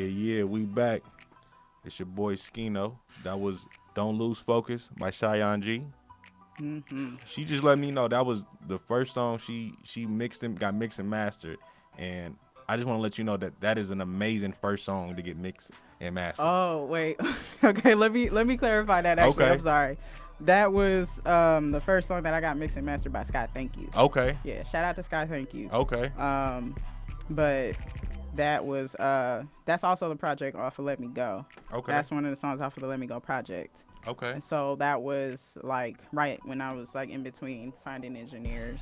Yeah, we back. It's your boy Skino. That was Don't Lose Focus by Cheyenne G. She just let me know that was the first song she mixed and got mixed and mastered, and I just want to let you know that that is an amazing first song to get mixed and mastered. Oh wait, okay. Let me clarify that. Actually, I'm Okay, sorry. That was the first song that I got mixed and mastered by Scott. Thank you. okay, Yeah, shout out to Scott. Thank you. okay, Um, but that was that's also the project off of Let Me Go. okay, That's one of the songs off of the Let Me Go project. okay. And so that was like right when I was like in between finding engineers.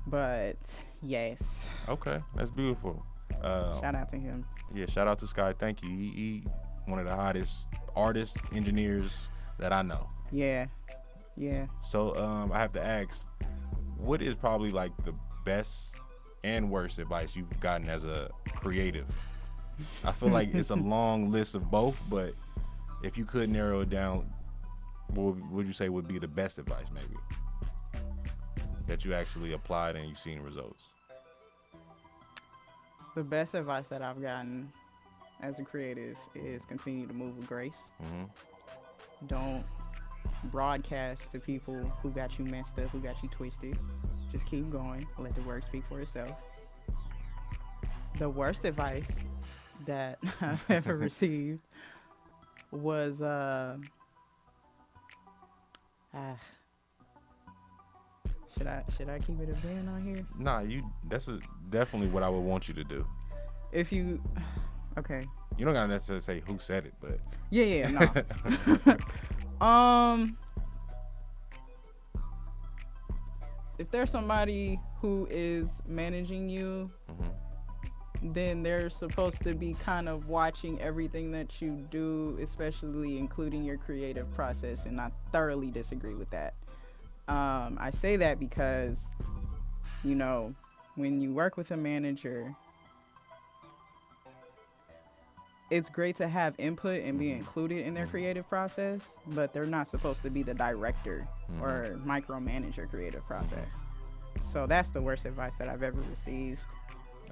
But yes, Okay, that's beautiful. shout out to him. Yeah, shout out to Sky. Thank you. He one of the hottest artists, engineers that I know. Yeah, yeah. So I have to ask, what is probably like the best and worst advice you've gotten as a creative? I feel like it's a long list of both, but if you could narrow it down, what would you say would be the best advice, maybe that you actually applied and you've seen results? The best advice that I've gotten as a creative is continue to move with grace. Hmm. Don't broadcast to people who got you messed up, who got you twisted. Just keep going. Let the work speak for itself. The worst advice that I've ever received was ah, should I keep it a band on here? Nah, definitely what I would want you to do. If you okay. You don't gotta necessarily say who said it, but Yeah, no. If there's somebody who is managing you, then they're supposed to be kind of watching everything that you do, especially including your creative process, and I thoroughly disagree with that. I say that because, you know, when you work with a manager, it's great to have input and be included in their creative process, but they're not supposed to be the director or micromanage your creative process. So that's the worst advice that I've ever received.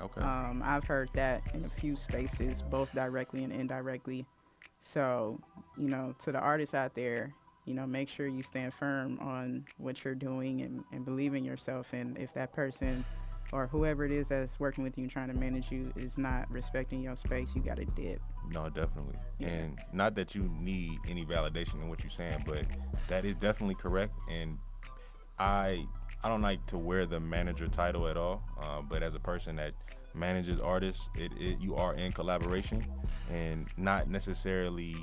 okay. I've heard that in a few spaces, both directly and indirectly. So, to the artists out there, make sure you stand firm on what you're doing and believe in yourself. And if that person or whoever it is that's working with you and trying to manage you is not respecting your space, you got to dip. No, definitely. Yeah. And not that you need any validation in what you're saying, but that is definitely correct. And I don't like to wear the manager title at all. But as a person that manages artists, you are in collaboration and not necessarily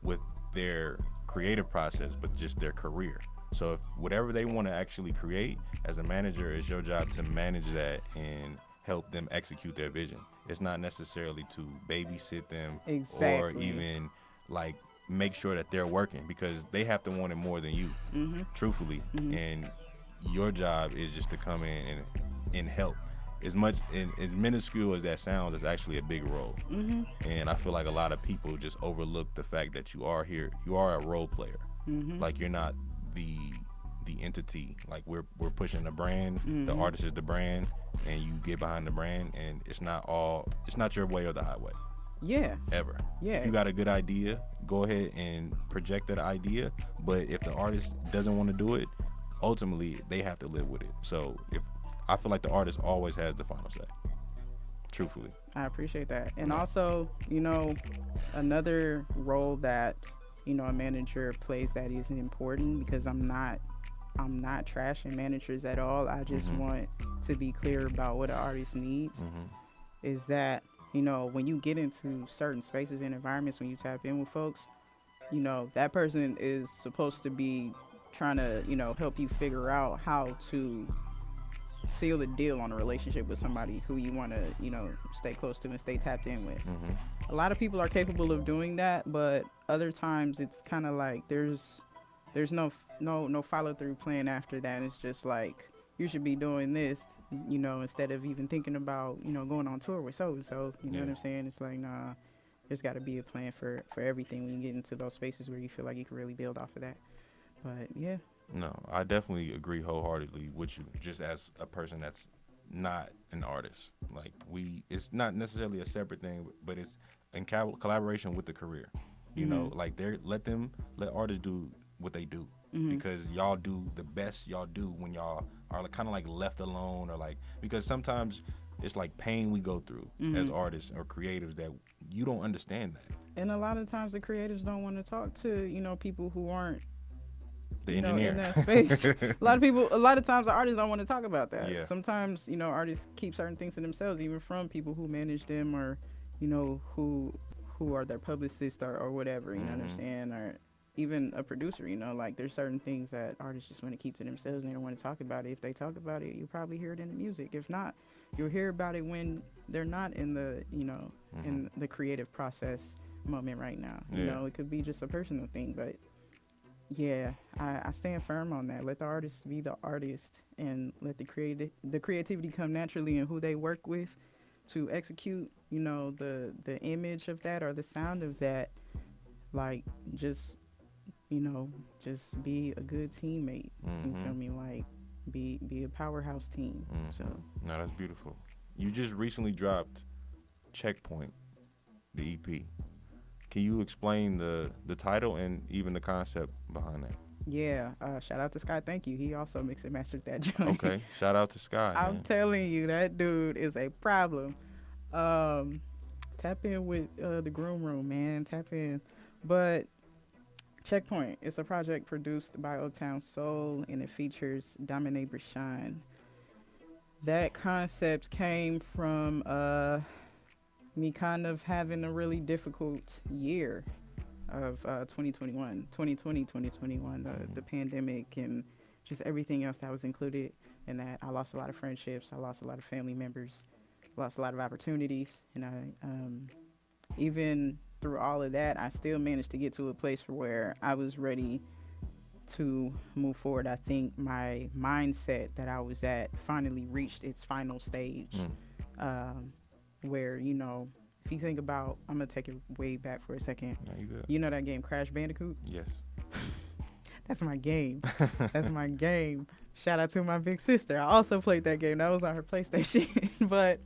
with their creative process, but just their career. So if whatever they want to actually create as a manager, it's your job to manage that and help them execute their vision. It's not necessarily to babysit them or Exactly. even like make sure that they're working because they have to want it more than you, truthfully. And your job is just to come in and help. As much as minuscule as that sounds, it's actually a big role. And I feel like a lot of people just overlook the fact that you are here. You are a role player. Like you're not the entity. Like we're pushing the brand. The artist is the brand, and you get behind the brand. And it's not your way or the highway. Yeah. Ever. Yeah. If you got a good idea, go ahead and project that idea. But if the artist doesn't want to do it, ultimately they have to live with it. So if I feel like the artist always has the final say. Truthfully. I appreciate that. And Yeah. also, another role that, a manager plays that is important because I'm not trashing managers at all. I just want to be clear about what an artist needs is that, when you get into certain spaces and environments, when you tap in with folks, that person is supposed to be trying to, help you figure out how to seal the deal on a relationship with somebody who you want to, stay close to and stay tapped in with. A lot of people are capable of doing that, but other times it's kind of like there's no follow through plan after that. It's just like you should be doing this, instead of even thinking about, going on tour with so and so. You know what I'm saying? It's like nah, there's got to be a plan for everything when you get into those spaces where you feel like you can really build off of that. But yeah. No, I definitely agree wholeheartedly with you. Just as a person that's not an artist. Like it's not necessarily a separate thing, but it's in collaboration with the career. You know, like let artists do what they do because y'all do the best y'all do when y'all are kind of like left alone or like because sometimes it's like pain we go through as artists or creatives that you don't understand that. And a lot of times the creatives don't want to talk to, people who aren't the engineer in that space. a lot of times the artists don't want to talk about that. Yeah. Sometimes, artists keep certain things to themselves, even from people who manage them or, who are their publicists or whatever, you know what I'm saying? Or even a producer, like there's certain things that artists just want to keep to themselves and they don't want to talk about it. If they talk about it, you'll probably hear it in the music. If not, you'll hear about it when they're not in the, in the creative process moment right now. You know, it could be just a personal thing, but yeah, I stand firm on that. Let the artist be the artist and let the creativity come naturally in who they work with to execute, the image of that or the sound of that. Like just be a good teammate. You feel me? Like be a powerhouse team. So no, that's beautiful. You just recently dropped Checkpoint, the EP. Can you explain the title and even the concept behind that? Yeah, shout out to Sky. Thank you. He also mixed and mastered that joint. Okay, shout out to Sky. I'm telling you, that dude is a problem. Tap in with the Groom Room, man. Tap in. But Checkpoint is a project produced by Uptown Soul, and it features Dominique Brashine. That concept came from me kind of having a really difficult year of 2021, the pandemic and just everything else that was included in that. I lost a lot of friendships. I lost a lot of family members, lost a lot of opportunities. And I, even through all of that, I still managed to get to a place where I was ready to move forward. I think my mindset that I was at finally reached its final stage. Where, if you think about, I'm going to take it way back for a second. No, you good. You know that game Crash Bandicoot? Yes. That's my game. That's my game. Shout out to my big sister. I also played that game. That was on her PlayStation. But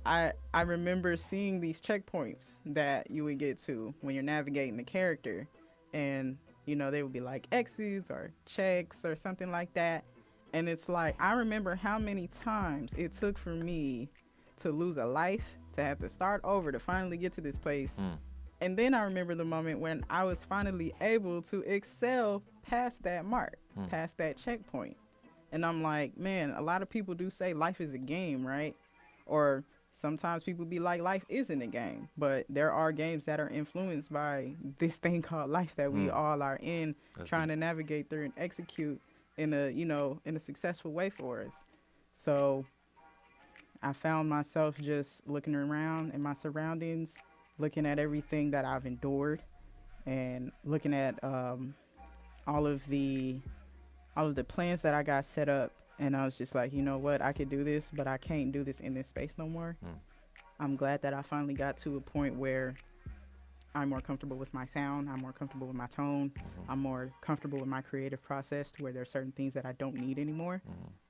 I remember seeing these checkpoints that you would get to when you're navigating the character. And, they would be like X's or checks or something like that. And it's like, I remember how many times it took for me to lose a life, to have to start over, to finally get to this place. And then I remember the moment when I was finally able to excel past that mark, past that checkpoint. And I'm like, man, a lot of people do say life is a game, right? Or sometimes people be like, life isn't a game. But there are games that are influenced by this thing called life that we all are in, trying to navigate through and execute in a successful way for us. So I found myself just looking around in my surroundings, looking at everything that I've endured, and looking at all of the plans that I got set up. And I was just like, you know what, I could do this, but I can't do this in this space no more. I'm glad that I finally got to a point where I'm more comfortable with my sound. I'm more comfortable with my tone. I'm more comfortable with my creative process to where there are certain things that I don't need anymore.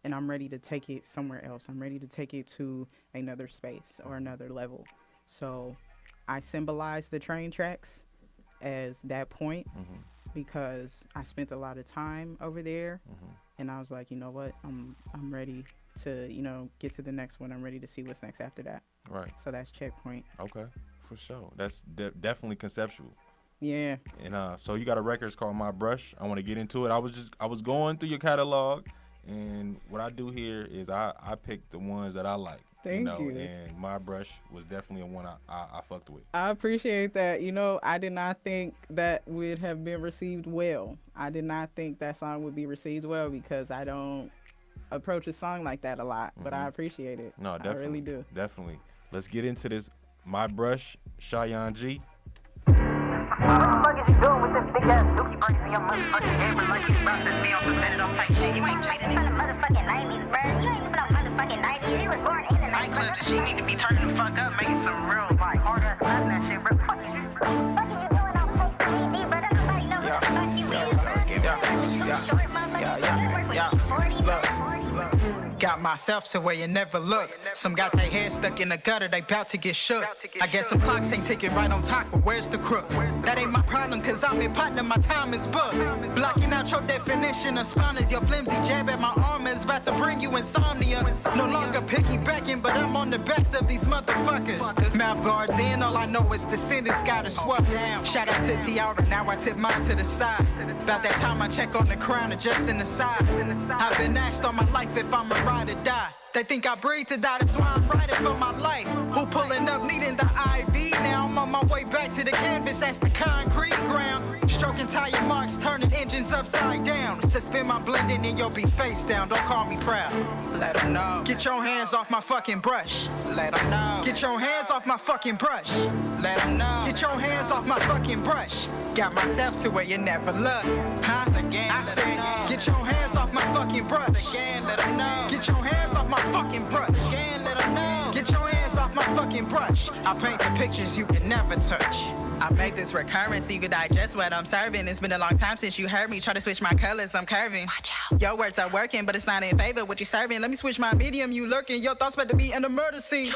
And I'm ready to take it somewhere else. I'm ready to take it to another space or another level. So I symbolize the train tracks as that point because I spent a lot of time over there. And I was like, you know what, I'm ready to, get to the next one. I'm ready to see what's next after that. Right. So that's Checkpoint. Okay. For sure. That's definitely conceptual. Yeah. And so you got a record, it's called My Brush. I want to get into it. I was going through your catalog, and what I do here is I pick the ones that I like. Thank you. And My Brush was definitely a one I fucked with. I appreciate that. I did not think that would have been received well. I did not think that song would be received well because I don't approach a song like that a lot, but I appreciate it. No, definitely. I really do. Definitely. Let's get into this. My Brush, Cheyenne G. What the fuck is you doing with this big ass dookie brain in your motherfucking gamer like you process me on some minute on type shit? You ain't chasing from the motherfucking 90s, bruh. You ain't from the motherfucking 90s. You was born in the 90s. Clips and she need to be turning the fuck up, making some real like hard ass class that shit, bro. Fuck is you, bro? What are you doing on Facebook TV, bro? Nobody knows what the fuck you is, bro. Short motherfucker, you work with 40, bro. Got myself to where you never look. Some got their head stuck in the gutter, they bout to get shook. I guess some clocks ain't ticking right on top, but where's the crook? That ain't my problem, cause I'm in partner, my time is booked. Blocking out your definition of spawn is your flimsy jab at my arm is about to bring you insomnia. No longer piggybacking, but I'm on the backs of these motherfuckers. Mouth guards in, all I know is the sentence gotta swap down. Shout out to Tiara, now I tip mine to the side. About that time I check on the crown, adjusting the size. I've been asked all my life if I'm a ride or die. They think I breathe to die, that's why I'm riding for my life. Who pulling up needing the IV? Now I'm on my way back to the canvas, that's the concrete ground. Stroking tire marks, turning engines upside down. Suspend my blending and you'll be face down, don't call me proud. Let them know. Get your hands off my fucking brush. Let them know. Get your hands off my fucking brush. Let them know. Get your hands off my fucking brush. Got myself to where you never look. Huh? Again, I said, get your hands off my fucking brush. Again, let them know. Get your hands off my fucking brush. Again, let them know. Get your hands off my fucking brush. I paint the pictures you can never touch. I make this recurrent so you can digest what I'm serving. It's been a long time since you heard me. Try to switch my colors, I'm curving. Watch out. Your words are working, but it's not in favor what you serving. Let me switch my medium, you lurking. Your thoughts about to be in the murder scene.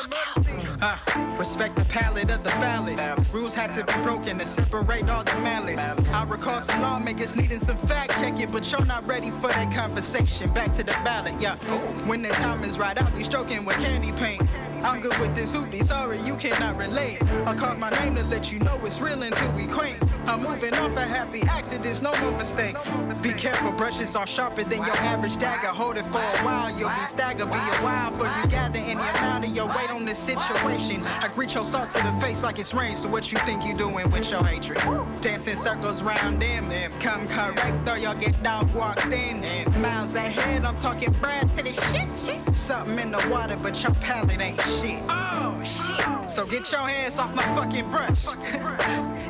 Respect the palette of the phallus. Rules had to be broken to separate all the malice. I recall some lawmakers needing some fact checking, but you're not ready for that conversation. Back to the ballot, yeah. When the time is right, I'll be stroking with candy paint. I'm good with this hoopty, sorry you cannot relate. I called my name to let you know it's real until we quaint. I'm moving off of happy accidents, no more mistakes. Be careful, brushes are sharper than your average dagger. Hold it for a while, you'll be staggered. Be a while for you gather any amount of your weight on this situation. I greet your salt to the face like it's rain, so what you think you doing with your hatred? Dancing circles round them, come correct or y'all get dog walked in. Miles ahead, I'm talking brass to the shit. Something in the water, but your palate ain't shit. Oh shit. So get your hands off my fucking brush.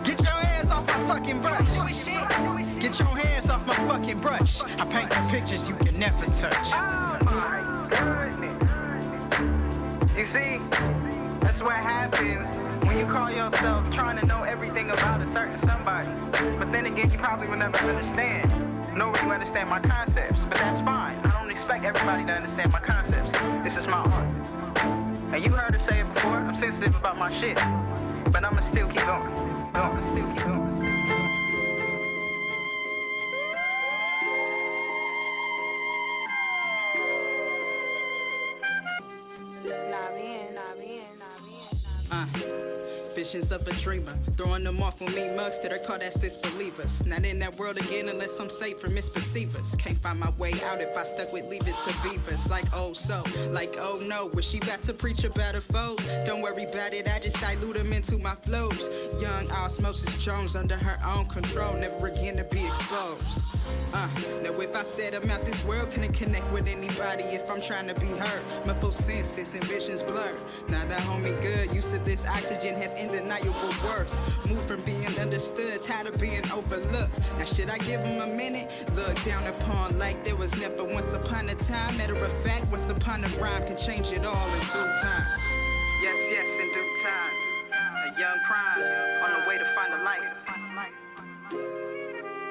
Get your hands off my fucking brush. Get your hands off my fucking brush. I paint the pictures you can never touch. Oh my goodness. You see, that's what happens when you call yourself trying to know everything about a certain somebody. But then again, you probably will never understand. Nor will you understand my concepts, but that's fine. I don't expect everybody to understand my concepts. This is my art. And you heard her say it before, I'm sensitive about my shit. But I'ma still keep going. Still keep going. Visions of a dreamer, throwing them off on me mugs till they're called as disbelievers. Not in that world again unless I'm safe from misperceivers. Can't find my way out if I stuck with leave it to beavers. Like oh so, like oh no, was she about to preach about her foes? Don't worry about it, I just dilute them into my flows. Young Osmosis Jones under her own control, never again to be exposed. Now if I said I'm out this world, couldn't connect with anybody if I'm trying to be heard. My full senses and visions blur. Now that homie good, use of this oxygen has undeniable worth. Move from being understood, tired of being overlooked. Now should I give him a minute? Look down upon like there was never once upon a time. Matter of fact, once upon a rhyme can change it all in due time. Yes, in due time. A young prime on the way to find a light.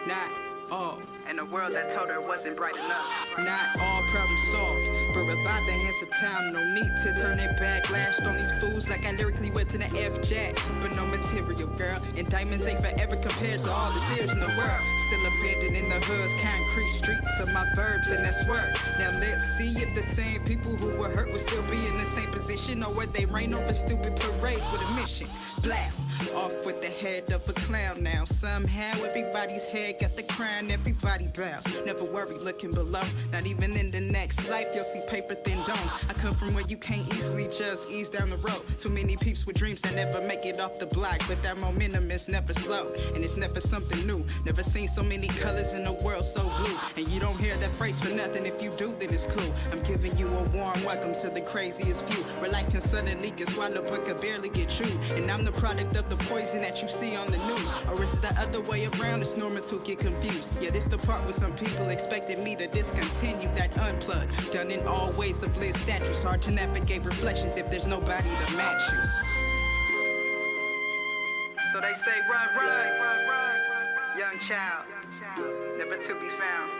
Not all. In a world that told her it wasn't bright enough. Not all problems solved, but revive the hands of time. No need to turn it back. Lashed on these fools like I lyrically went to the F-Jack. But no material, girl. And diamonds ain't forever compared to all the tears in the world. Still abandoned in the hood's concrete streets of my verbs, and that's work. Now let's see if the same people who were hurt will still be in the same position, or where they reign over stupid parades with a mission. Black. Off with the head of a clown now. Somehow everybody's head got the crown, everybody bows. Never worry looking below, not even in the next life you'll see paper thin domes. I come from where you can't easily just ease down the road. Too many peeps with dreams that never make it off the block, but that momentum is never slow, and it's never something new. Never seen so many colors in the world so blue, and you don't hear that phrase for nothing. If you do, then it's cool. I'm giving you a warm welcome to the craziest view, where life can suddenly get swallowed but can barely get chewed. And I'm the product of the poison that you see on the news, or it's the other way around. It's normal to get confused. Yeah, this the part where some people expected me to discontinue that unplug. Done in all ways of bliss statues. Hard to navigate reflections if there's nobody to match you. So they say run, young child, never to be found,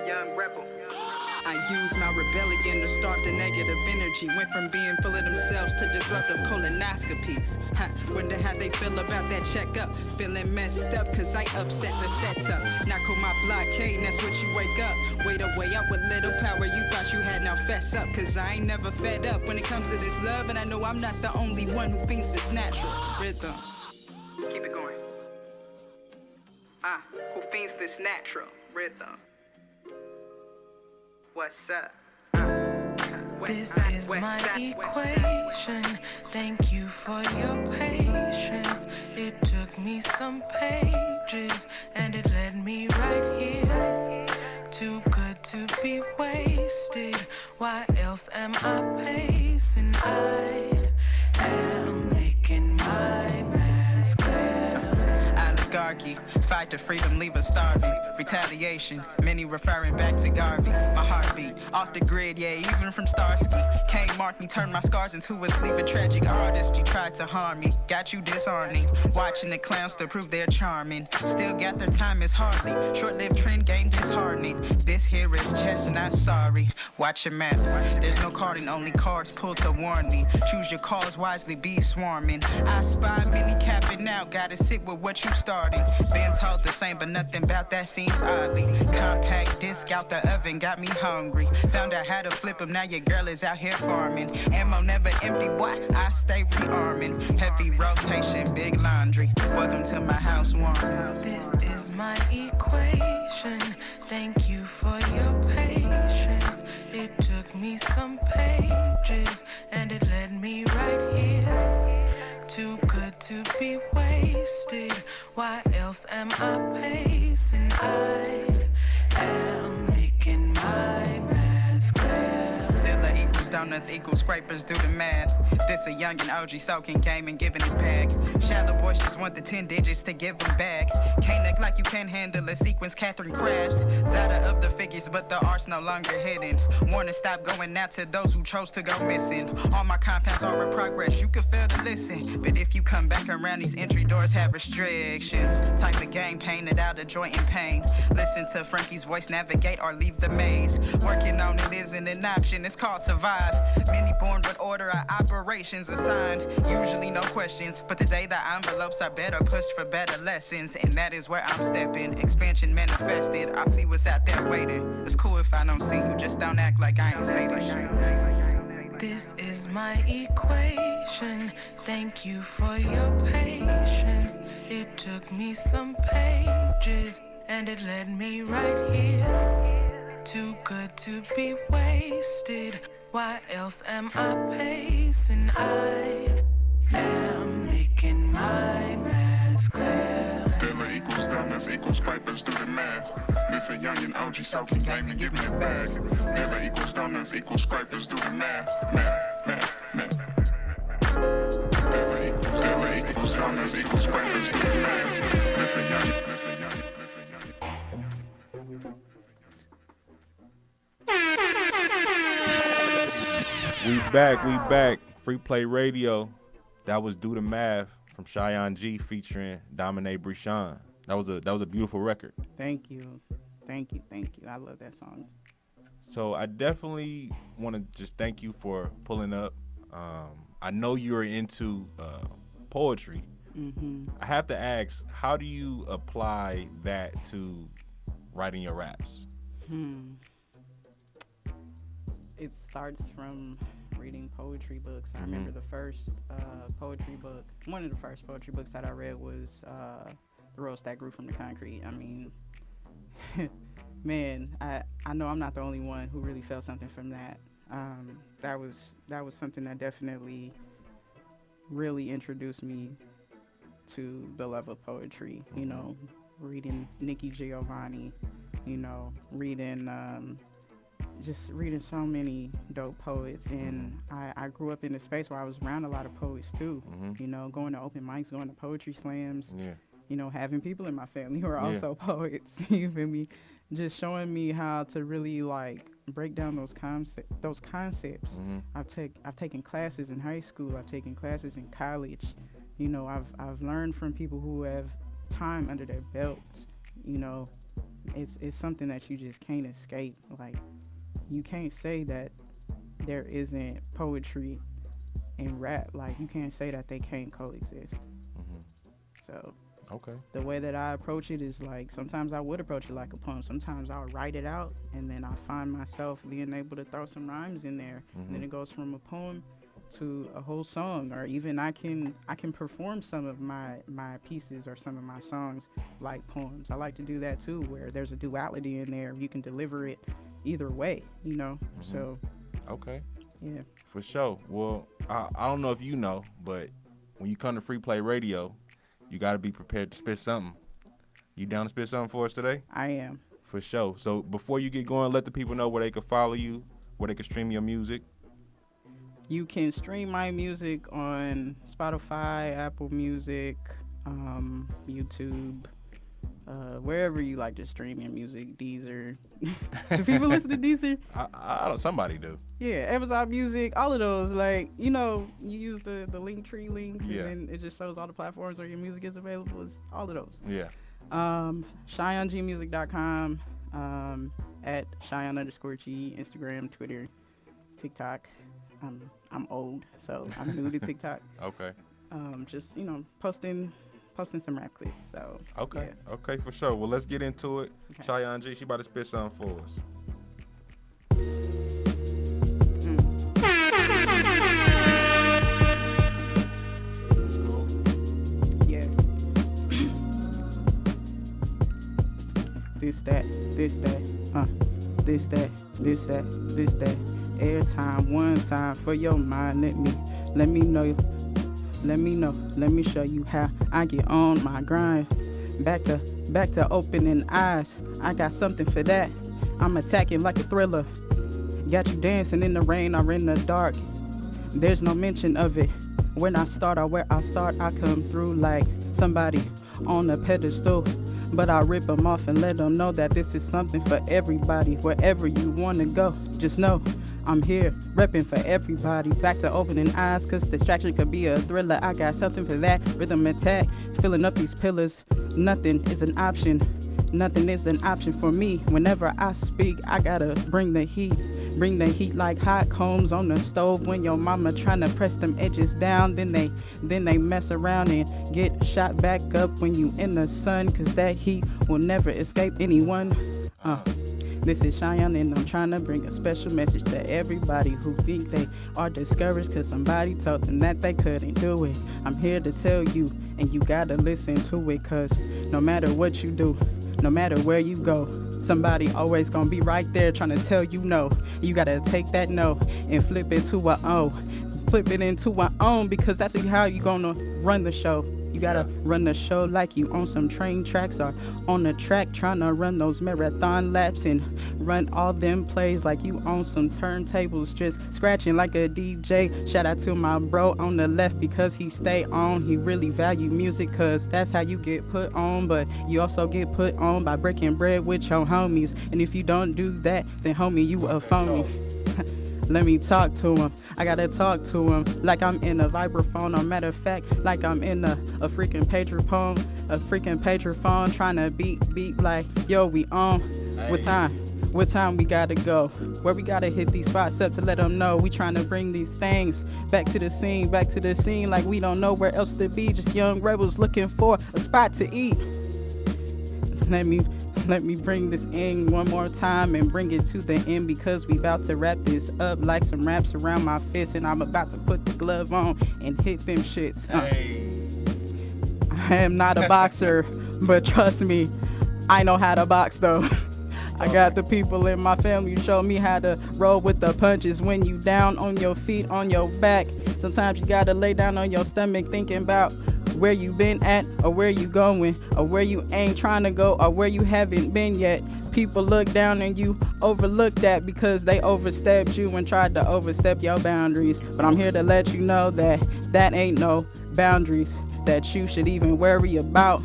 young rebel. I used my rebellion to starve the negative energy. Went from being full of themselves to disruptive colonoscopies. Wonder how they feel about that checkup. Feeling messed up cause I upset the setup. Knock on my blockade, that's what you wake up. Wait a way up with little power you thought you had, now fess up. Cause I ain't never fed up when it comes to this love. And I know I'm not the only one who thinks this natural rhythm. Keep it going. Who thinks this natural rhythm? What's up? This is my equation. Thank you for your patience. It took me some pages and it led me right here. Too good to be wasted. Why else am I pacing? I am making my math clear. Oligarchy, fight to freedom, leave us starving. Retaliation, many referring back to Garvey. My heartbeat, off the grid, yeah, even from Starsky. Can't mark me, turn my scars into a sleeve of tragic artist. You tried to harm me, got you disarming. Watching the clowns to prove they're charming. Still got their time is hardly. Short-lived trend game disheartening. This here is chestnut, sorry. Watch your map. There's no carding, only cards pulled to warn me. Choose your calls wisely, be swarming. I spy many capping out, gotta sit with what you started. Been told the same, but nothing about that seems oddly. Compact disc out the oven, got me hungry. Found out how to flip them, now your girl is out here farming. Ammo never empty, boy, I stay rearming. Heavy rotation, big laundry. Welcome to my house warming. This is my equation. Thank you for your patience. It took me some pages and it led me right here. Too good to be wasted. Why else am I pacing? I am making my math clear. Dilla equals donuts equals scrapers, do the math. This a young and OG soaking game and giving it back. Shallow boys just want the 10 digits to give them back. Can't act like you can't handle a sequence, Catherine crashed. Data of the figures, but the art's no longer hidden. Warning, stop going out to those who chose to go missing. All my compounds are in progress, you can fail to listen. But if you come back around, these entry doors have restrictions. Type of game painted out of joy and pain. Listen to Frankie's voice, navigate or leave the maze. Working on it isn't an option, it's called survive. Many born with order of operations assigned. Usually no questions, but today the envelopes are better pushed for better lessons. And that is where I'm stepping. Expansion manifested, I see what's out there waiting. It's cool if I don't see you, just don't act like I ain't say this shit. This is my equation. Thank you for your patience. It took me some pages and it led me right here. Too good to be wasted. Why else am I pacing? I am making my math clear. Dilla equals donuts equals scrapers, do the math. This a young and OG soaking game and giving it back. Dilla equals donuts equals scrapers, do the math. Math. Dilla equals donuts equals scrapers, do the math. This a young. We back. Free Play Radio. That was Do the Math from Cheyenne G featuring Dominique Brichon. That was a beautiful record. Thank you. I love that song. So I definitely want to just thank you for pulling up. I know you're into poetry. Mm-hmm. I have to ask, how do you apply that to writing your raps? It starts from reading poetry books. I remember the first poetry book, one of the first poetry books that I read was The Rose That Grew from the Concrete. I mean, man, I know I'm not the only one who really felt something from that. That was something that definitely really introduced me to the love of poetry. You know, reading Nikki Giovanni, you know, just reading so many dope poets. And I grew up in a space where I was around a lot of poets too. You know, going to open mics, going to poetry slams. You know, having people in my family who are also poets. You feel me? Just showing me how to really like break down those concepts. I've taken classes in high school. I've taken classes in college. You know, I've learned from people who have time under their belts. You know, it's something that you just can't escape. Like, you can't say that there isn't poetry and rap. Like, you can't say that they can't coexist. Hmm. So Okay. the way that I approach it is like, sometimes I would approach it like a poem. Sometimes I'll write it out and then I find myself being able to throw some rhymes in there. And then it goes from a poem to a whole song, or even I can perform some of my pieces or some of my songs like poems. I like to do that too, where there's a duality in there. You can deliver it either way, you know. So Okay. yeah. For sure. Well, I don't know if you know, but when you come to Free Play Radio, you got to be prepared to spit something. You down to spit something for us today? I am. For sure. So before you get going, let the people know where they can follow you, where they can stream your music. You can stream my music on Spotify, Apple Music, YouTube, wherever you like to stream your music. Deezer. Do people listen to Deezer? I don't. Somebody do. Yeah, Amazon Music, all of those. Like, you know, you use the Linktree links, Yeah. and then it just shows all the platforms where your music is available. It's all of those. Yeah. CheyonGmusic.com, at Cheyenne_G, Instagram, Twitter, TikTok. I'm old, so I'm new to TikTok. Okay. Just, you know, posting some rap clips. So Okay. yeah. Okay, for sure. Well, let's get into it. Okay. Cheyenne G, she about to spit something for us. Yeah. This that, this that, this that, this that, this that. Airtime, one time for your mind. Let me know. Let me show you how I get on my grind. Back to opening eyes. I got something for that. I'm attacking like a thriller. Got you dancing in the rain or in the dark. There's no mention of it. When I start or where I start, I come through like somebody on a pedestal. But I rip them off and let them know that this is something for everybody. Wherever you want to go, just know I'm here, repping for everybody. Back to opening eyes, cause distraction could be a thriller. I got something for that. Rhythm attack, filling up these pillars. Nothing is an option. Nothing is an option for me. Whenever I speak, I gotta bring the heat. Bring the heat like hot combs on the stove. When your mama tryna press them edges down, then they mess around and get shot back up when you in the sun. Cause that heat will never escape anyone. This is Cheyenne and I'm trying to bring a special message to everybody who think they are discouraged cause somebody told them that they couldn't do it. I'm here to tell you and you gotta listen to it, cause no matter what you do, no matter where you go, somebody always gonna be right there trying to tell you no. You gotta take that no and flip it to a oh. Flip it into our own, because that's how you gonna run the show. You gotta run the show like you on some train tracks or on the track trying to run those marathon laps and run all them plays like you on some turntables just scratching like a DJ. Shout out to my bro on the left because he stay on. He really value music cause that's how you get put on, but you also get put on by breaking bread with your homies. And if you don't do that, then homie, you a phony. Let me talk to him. I gotta talk to him like I'm in a vibraphone, or matter of fact, like I'm in a freaking pager phone, trying to beat like, yo, we on. Hey. What time we gotta go? Where we gotta hit these spots up to let them know we trying to bring these things back to the scene like we don't know where else to be. Just young rebels looking for a spot to eat. Let me bring this in one more time and bring it to the end, because we about to wrap this up like some wraps around my fist, and I'm about to put the glove on and hit them shits. Hey. I am not a boxer, but trust me, I know how to box though. I got the people in my family who show me how to roll with the punches. When you down on your feet, on your back, sometimes you gotta lay down on your stomach thinking about where you been at, or where you going, or where you ain't trying to go, or where you haven't been yet. People look down and you overlook that because they overstepped you and tried to overstep your boundaries. But I'm here to let you know that that ain't no boundaries that you should even worry about.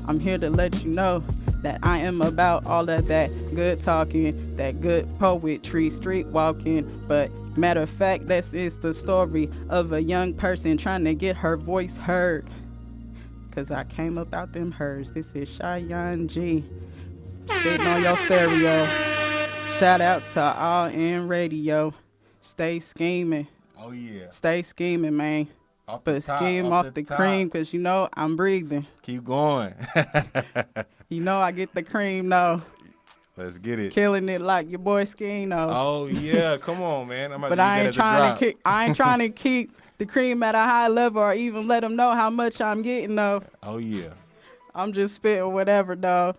I'm here to let you know that I am about all of that good talking, that good poetry, street walking. But matter of fact, this is the story of a young person trying to get her voice heard. Cause I came up out them hers. This is Cheyenne G. Spitting on your stereo. Shout outs to All In Radio. Stay scheming. Oh yeah. Stay scheming, man. Off the But top, scheme off the top. cream, because you know I'm breathing. Keep going. You know I get the cream, though. Let's get it. Killing it like your boy Skeen, though. Oh yeah, come on, man. But I ain't trying to keep the cream at a high level or even let them know how much I'm getting, though. Oh yeah. I'm just spitting whatever, though.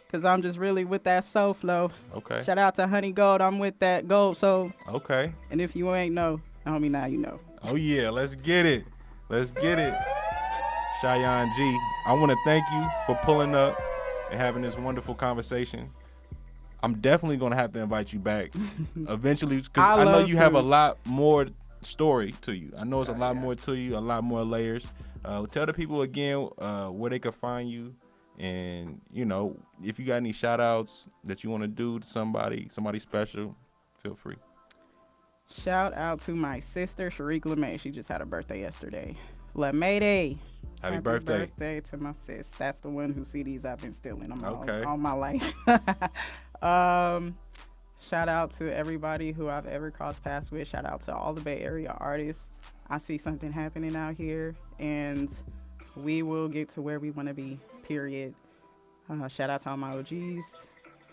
Because I'm just really with that soul flow. Okay. Shout out to Honey Gold. I'm with that gold soul. Okay. And if you ain't know, homie, now you know. Oh yeah, let's get it. Let's get it. Cheyenne G, I want to thank you for pulling up and having this wonderful conversation. I'm definitely going to have to invite you back eventually, because I know you have a lot more story to you. I know it's a lot more to you, a lot more layers. Tell the people again where they can find you, and you know, if you got any shout outs that you want to do to somebody special, feel free. Shout out to my sister, Sharique LeMay. She just had a birthday yesterday. LeMay Day. Happy birthday. Birthday to my sis. That's the one whose CDs I've been stealing all my life. Shout out to everybody who I've ever crossed paths with. Shout out to all the Bay Area artists. I see something happening out here, and we will get to where we want to be, period. Shout out to all my OGs.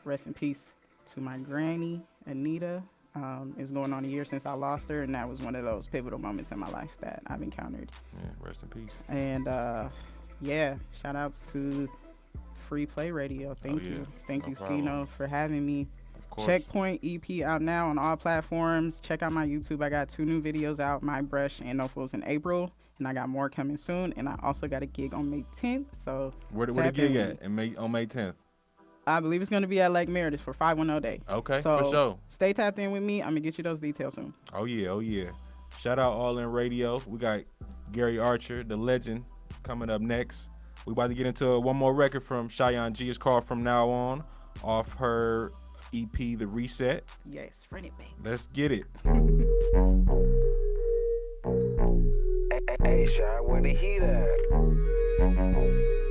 Rest in peace to my granny, Anita. It's going on a year since I lost her, and that was one of those pivotal moments in my life that I've encountered. Yeah, rest in peace. And yeah, shout outs to Free Play Radio. Thank you. Thank you, Skino, for having me. Of course. Checkpoint EP out now on all platforms. Check out my YouTube. I got 2 new videos out, My Brush and No Fools in April. And I got more coming soon. And I also got a gig on May 10th. So where the gig at on May 10th? I believe it's going to be at Lake Meredith for 510 Day. Okay, so for sure. Stay tapped in with me. I'm going to get you those details soon. Oh, yeah, oh, yeah. Shout out All In Radio. We got Gary Archer, the legend, coming up next. We about to get into one more record from Cheyenne G. It's called From Now On, off her EP, The Reset. Yes, run it back. Let's get it. Hey, Shy, where the heat at?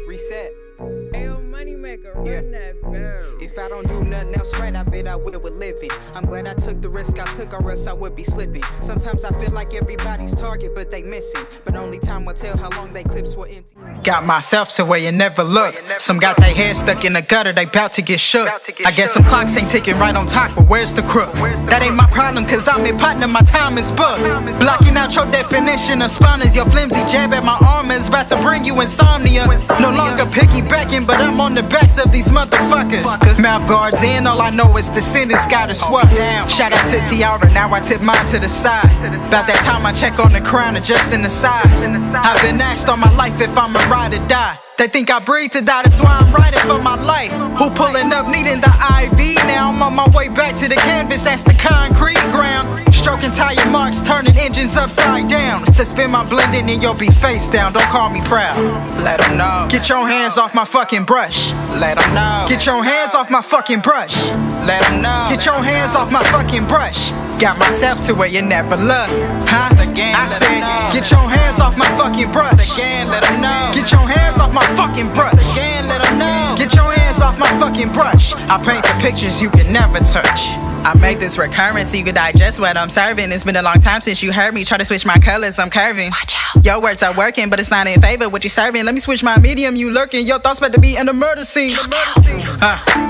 Reset. Ayo, Moneymaker, run that barrel. If I don't do nothing else right, I bet I will with living. I'm glad I took the risk I took, or else I would be slipping. Sometimes I feel like everybody's target, but they missing. But only time will tell how long they clips were empty. Got myself to where you never look. Some got their head stuck in the gutter, they bout to get shook. I guess some clocks ain't ticking right on top, but where's the crook? That ain't my problem, cause I'm in partner, my time is booked. Blocking out your definition of spawn is your flimsy jab at my arm is about to bring you insomnia. No longer piggybacking, but I'm on the backs of these motherfuckers. Mouth guards in, all I know is the sentence gotta swap. Shout out to Tiara, now I tip mine to the side. About that time I check on the crown, adjusting the size. I've been asked all my life if I'm a ride or die. They think I breathe to die, that's why I'm riding for my life. Who pulling up needing the IV? Now I'm on my way back to the canvas, that's the concrete ground. Stroking tire marks, turning engines upside down. To spin my blending and you'll be face down, don't call me proud. Let them know. Get your hands off my fucking brush. Let them know. Get your hands off my fucking brush. Let them know. Get your hands off my fucking brush. Got myself to where you never look. Huh? I said, get your hands off my fucking brush. Again, let them know. Get your hands off my fucking brush. Again, let them know. Get your hands off my fucking brush. I paint the pictures you can never touch. I make this recurrent so you can digest what I'm serving. It's been a long time since you heard me try to switch my colors, I'm curving. Watch out. Your words are working, but it's not in favor what you serving. Let me switch my medium, you lurking. Your thoughts about to be in the murder scene.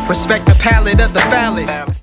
Respect the palette of the phallus.